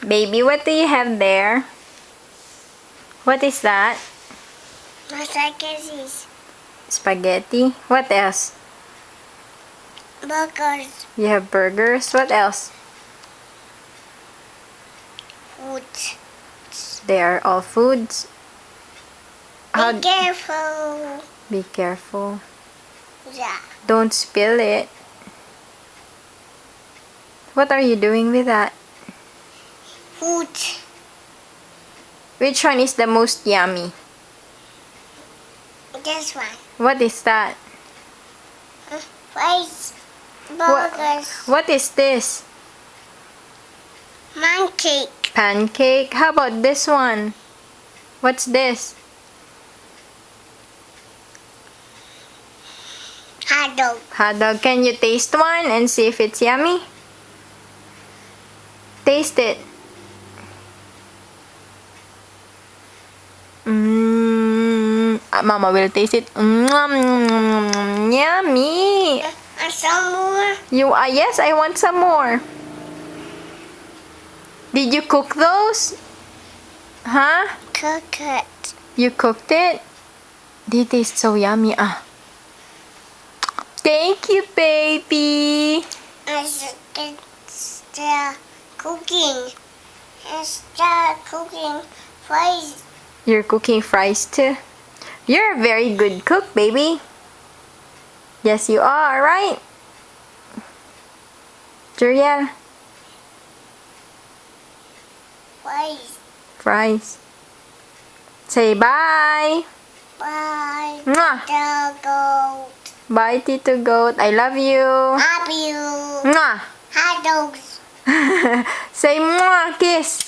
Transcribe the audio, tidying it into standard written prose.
Baby, what do you have there? What is that? Spaghetti. Spaghetti. What else? Burgers. You have burgers. What else? Food. They are all foods. Be careful. Be careful. Yeah. Don't spill it. What are you doing with that? Food. Which one is the most yummy? This one. What is that? Fries. Burgers. What is this? Pancake. Pancake. How about this one? What's this? Hot dog. Hot dog. Can you taste one and see if it's yummy? Taste it. Mama will taste it. Yummy. And some more. Yes, I want some more. Did you cook those? Huh? Cook it. You cooked it? They taste so yummy. Thank you, baby. It's still cooking. It's still cooking fries. You're cooking fries too. You're a very good cook, baby. Yes, you are, right? Juriel? Fries. Fries. Say bye. Bye. Mwah. The goat. Bye, Tito Goat. I love you. Love you. Mwah. Hot dogs. Say mwah, kiss.